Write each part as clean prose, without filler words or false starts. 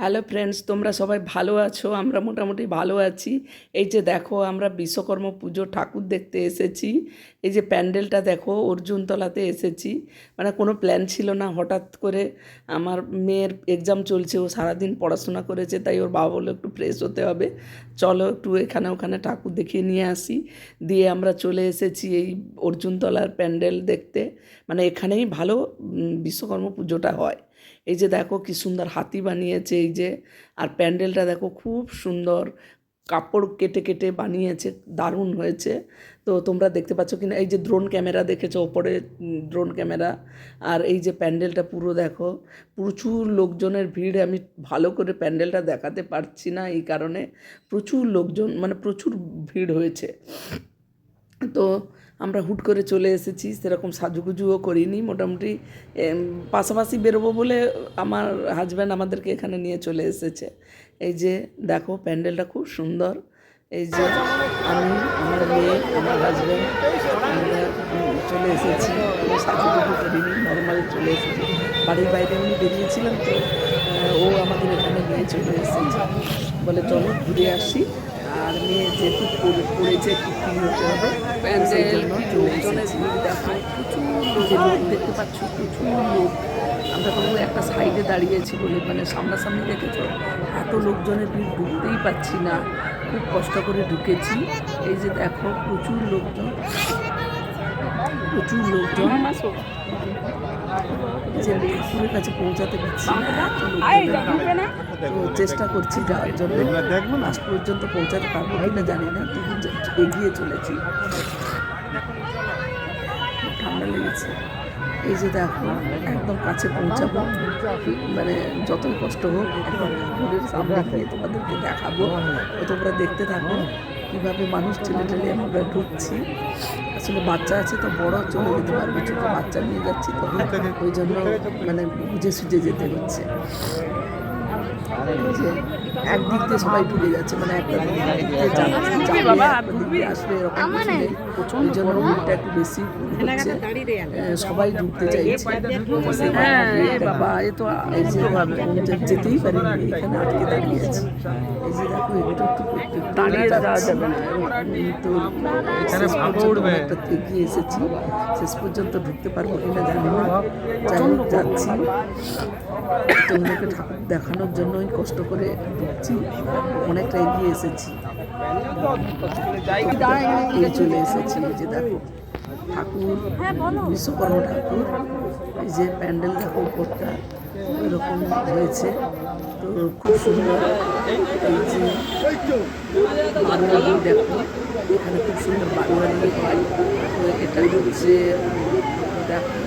Hello friends, তোমরা সবাই ভালো আছো? আমরা মোটামুটি ভালো আছি। এই যে দেখো, আমরা বিশ্বকর্মা পুজো ঠাকুর দেখতে এসেছি। এই যে প্যান্ডেলটা দেখো, অর্জুনতলাতে এসেছি। মানে কোনো প্ল্যান ছিল না, হঠাৎ করে আমার মেয়ের এক্সাম চলছে, ও সারাদিন পড়াশোনা করেছে, তাই ওর বাবা বললো একটু ফ্রেশ হতে হবে, চলো একটু এখানে ওখানে ঠাকুর দেখিয়ে নিয়ে আসি। দিয়ে আমরা চলে এসেছি এই অর্জুনতলার প্যান্ডেল দেখতে। মানে এখানেই ভালো বিশ্বকর্মা পুজোটা হয়। এই যে দেখো কি সুন্দর হাতি বানিয়েছে, এই যে। আর প্যান্ডেলটা দেখো খুব সুন্দর, কাপড় কেটে কেটে বানিয়েছে, দারুণ হয়েছে। তো তোমরা দেখতে পাচ্ছ কিনা, এই যে ড্রোন ক্যামেরা দেখেছো ওপরে, ড্রোন ক্যামেরা। আর এই যে প্যান্ডেলটা পুরো দেখো, প্রচুর লোকজনের ভিড়। আমি ভালো করে প্যান্ডেলটা দেখাতে পারছি না এই কারণে, প্রচুর লোকজন, মানে প্রচুর ভিড় হয়েছে। তো আমরা হুট করে চলে এসেছি, সেরকম সাজুগুজুও করিনি। মোটামুটি পাশাপাশি বেরোবো বলে আমার হাজব্যান্ড আমাদেরকে এখানে নিয়ে চলে এসেছে। এই যে দেখো প্যান্ডেলটা খুব সুন্দর। এই যে আমি, আমার মেয়ে, আমার হাজব্যান্ড, আমরা চলে এসেছি। কোনো সাজুগুজু করিনি, নর্মাল চলে এসেছি। বাড়ির বাইরে এমনি বেরিয়েছিলাম, তো ও আমাদের এখানে নিয়ে চলে এসেছে, বলে চলো ঘুরে আসি। আর মেয়ে যেহেতু পড়েছে, একটু ফ্রি হতে হবে, সেই জন্য চলে এসেছি। দেখো প্রচুর লোক দেখতে পাচ্ছ, প্রচুর লোক। আমরা তো একটা সাইডে দাঁড়িয়েছি বলে, মানে সামনাসামনি দেখেছো, এত লোকজনের ভিড়, ঢুকতেই পাচ্ছি না, খুব কষ্ট করে ঢুকেছি। এই যে দেখো প্রচুর লোকজন, প্রচুর লোকজন। যে ঠাকুরের কাছে পৌঁছাতে পারছি না, তো চেষ্টা করছি যাওয়ার জন্য। লাস্ট পর্যন্ত পৌঁছাতে পারবো কিনা জানি না, তবু এগিয়ে চলেছি। ঠান্ডা লেগেছে। এই যে দেখো একদম কাছে পৌঁছাবো, মানে যতই কষ্ট হোক একদম ঠাকুরের সামনে গিয়ে তোমাদেরকে দেখাবো। তোমরা দেখতে থাকো কীভাবে মানুষ ঠেলে ঠেলে আমরা ঢুকছি। আসলে বাচ্চা আছে তো, বড় চলে যেতে পারবে, ছোটো বাচ্চা নিয়ে যাচ্ছি তো, ওই জন্য মানে বুঝে সুঝে যেতে হচ্ছে। একদিক দিয়ে সবাই ঢুকে যাচ্ছে, মানে একটা দিক দিয়ে আসবে, এরকম ওই জন্য ভিড়টা একটু বেশি হচ্ছে, সবাই ঢুকতে চাইছে। বাবা এ তো এই যে যেতেই পারিনি, এখানে আটকে দাঁড়িয়েছি। এই যে দেখো একটু একটু দাঁড়িয়ে যাওয়া যাবে না, তো একটা এগিয়ে এসেছি, শেষ পর্যন্ত ঢুকতে পারবো কিনা জানি না, যাই হোক যাচ্ছি। তোমাদেরকে ঠাকুর দেখানোর জন্যই কষ্ট করে ঢুকছি, অনেকটা এগিয়ে এসেছি, এই চলে এসেছি। এই যে দেখো ঠাকুর, বিশ্বকর্মা ঠাকুর। এই যে প্যান্ডেল দেখো উপরটা এরকম হয়েছে, তো খুব সুন্দর। এই যে বারোয়ারি দেখো, এখানে খুব সুন্দর বারোয়ারি হয়। তো এটা হচ্ছে দেখো,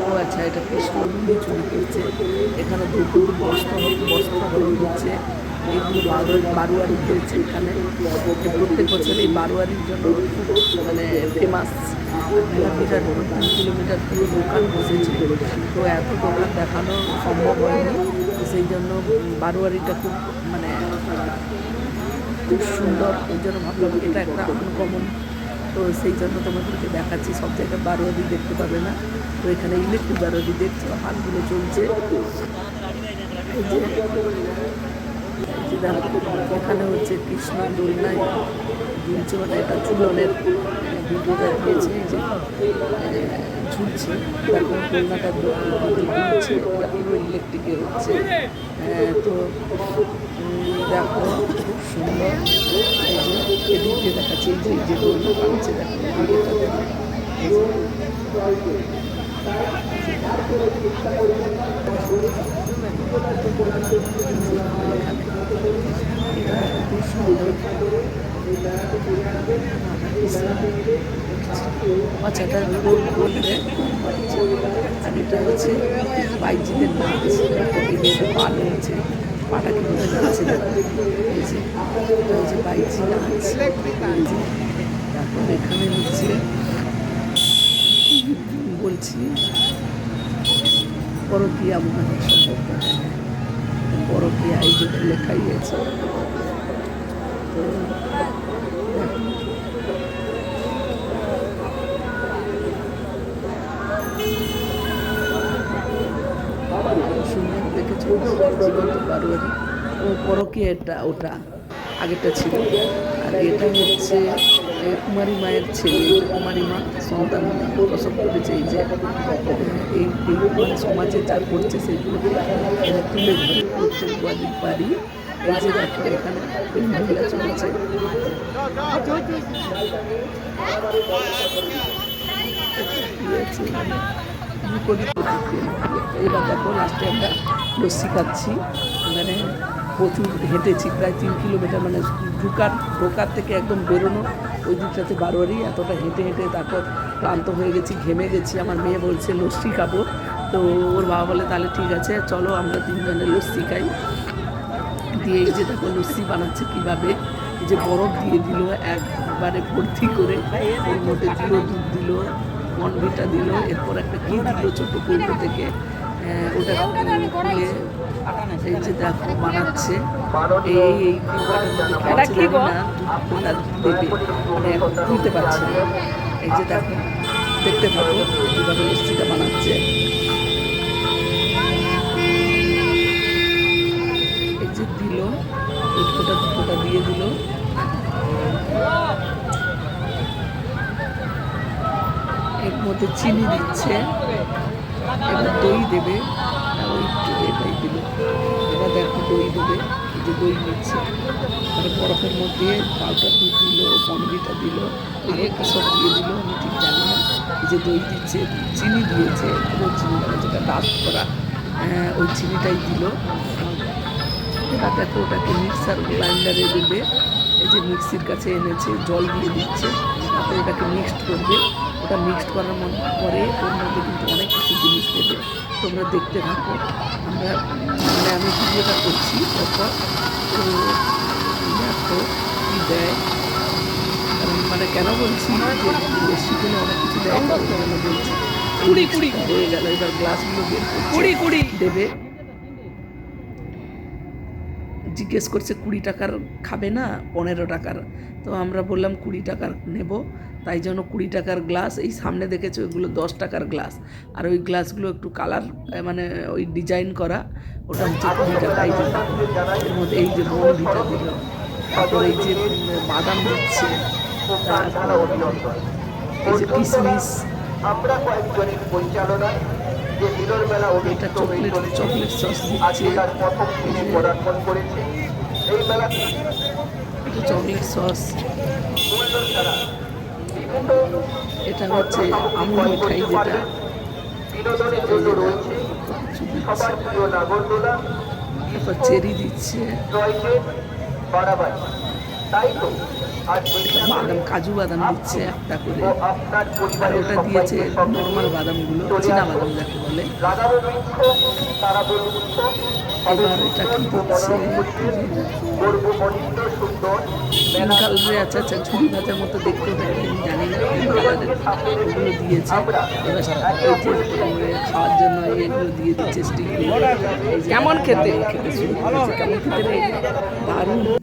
ও আচ্ছা, এটা কৃষ্ণগুলি চুরি করছে। এখানে দ্রৌপদী বস্ত্রহরণ হচ্ছে, এগুলো বারোয়ারি হয়েছে এখানে। প্রত্যেক বছর এই বারোয়ারির জন্য মানে ফেমাস। বিরাট 3 কিলোমিটার পুরো দোকান বসেছে, তো এত দোকান দেখানো সম্ভব হয়নি, তো সেই জন্য বারোয়ারিটা খুব মানে খুব সুন্দর। ওই জন্য ভাবলাম এটা একটা আনকমন, তো সেই জন্য তোমাদেরকে দেখাচ্ছি। সব জায়গায় বারোয়ারি দেখতে পাবে না, তো এখানে ইলেকট্রিক বারোয়ারি দেখছো, হাতগুলো চলছে। এই যে এখানে হচ্ছে কৃষ্ণ দোলনায় ঝুলছে, মানে এটা ঝুলনের ভিডিওটা দিয়েছে। এই যে ঝুলছে, দেখো দোলনাটা ঝুলছে, পুরো ইলেকট্রিকে হচ্ছে। তো দেখো খুব সুন্দর। এই যে এদিক দিয়ে দেখাচ্ছে, এই যে দোলনা পাচ্ছে, দেখো ভিডিওটাতে। আচ্ছা, এটা বললে, আর এটা হচ্ছে বাইজিদের নাচ, পাল হচ্ছে, পাটা কীভাবে নাচছে দেখো। এই যে এটা হচ্ছে বাইজি নাচ। তারপর এখানে হচ্ছে বলছি পরকীয়া মনে হয় সম্ভবত, পরকীয়া এই যে লেখাই আছে। তো সুন্দর দেখেছো জীবন্ত বারোয়ারি। ও পরকীয়া, এটা ওটা আগেরটা ছিল। আর এটা হচ্ছে কুমারী মায়ের ছেলে, কুমারী মা সন্তান প্রসব করেছে। এই যে এই মানে সমাজে যা করছে সেগুলোকে এরা তুলে ধরে প্রত্যেক বাড়ি। এই যে দেখো এখানে এই মহিলা চলছে। এবার দেখো লাস্টে আমরা লস্যি খাচ্ছি। মানে প্রচুর হেঁটেছি, প্রায় 3 কিলোমিটার, মানে ঢোকার থেকে একদম বেরোনো ওই দিকটাতে বারোয়ারি, এতটা হেঁটে হেঁটে তারপর ক্লান্ত হয়ে গেছি, ঘেমে গেছি। আমার মেয়ে বলছে লস্যি খাবো, তো ওর বাবা বলে তাহলে ঠিক আছে চলো আমরা 3 জনে লস্যি খাই। দিয়ে এই যে দেখো লস্যি বানাচ্ছে কীভাবে, এই যে বরফ দিয়ে দিল একবারে ভর্তি করে, ওর মধ্যে দিল দুধ দিল, বনভিটা দিল, এরপর একটা কী দিল ছোটো কৌটো থেকে, ওটা খুলে এই যে দেখো বানাচ্ছে। এই না দুধটা দেবে, মানে এখন খুলতে পারছে না। এই যে দেখো দেখতে থাকো কীভাবে লস্যিটা বানাচ্ছে। এই যে দিল দুধটা দিয়ে দিল, এর মধ্যে চিনি দিচ্ছে, এবার দই দেবে, ওই এটাই দিল। এবার দেখো দই দেবে, এই যে দই নিচ্ছে, মানে বরফের মধ্যে পাউডার দুধ দিল, বনভিটা দিল, আরও একটা সব দিয়ে দিল, আমি ঠিক জানি না। এই যে দই দিচ্ছে, চিনি দিয়েছে, পুরো চিনি মানে যেটা ডাস্ট করা, ওই চিনিটাই দিল। এবার দেখো ওটাকে মিক্সার গ্রাইন্ডারে দেবে, এই যে মিক্সির কাছে এনেছে, জল দিয়ে দিচ্ছে, তারপরে ওটাকে মিক্সড করবে। ওটা মিক্সড করার পরে ওর মধ্যে কিন্তু অনেক কিছু জিনিস দেবে, তোমরা দেখতে থাকো। আমি ভিডিওটা করছি, তারপর তো দেখো কী দেয়। মানে কেন বলছি যে লস্যি খেলে অনেক কিছু দেয়, কেন বলছি কুড়ি হয়ে গেল। এবার গ্লাসগুলো বের কুড়ি দেবে, জিজ্ঞেস করছে 20 টাকার খাবে না 15 টাকার, তো আমরা বললাম 20 টাকার নেব, তাই জন্য 20 টাকার গ্লাস। এই সামনে দেখেছো ওইগুলো 10 টাকার গ্লাস, আর ওই গ্লাসগুলো একটু কালার মানে ওই ডিজাইন করা, ওটা হচ্ছে 20 টাকা। এই যে এর মধ্যে এই যে বনভিটা দিল, তারপর এই যে বাদাম দিচ্ছে, এই যে কিশমিশ, এটা চকলেট সস দিচ্ছে, এটা চকলেট সস, এটা হচ্ছে আমুল মিঠাই, যেটা তারপর চেরি দিচ্ছে, বাদাম কাজু বাদাম দিচ্ছে একটা করে, আর ওটা দিয়েছে নর্মাল বাদামগুলো, চীনা বাদাম যাকে বলে। এবার এটা কি দিচ্ছে পিঙ্ক কালারের, আচ্ছা ঝুড়ি ভাজার মতো দেখতে, ওটা কি আমি জানি না, পিঙ্ক কালারের ওগুলো দিয়েছে। এবার খাওয়ার জন্য এগুলো দিয়ে দিচ্ছে স্টিকগুলো। কেমন খেতে শুরু করেছে, কেমন খেতে দারুণ।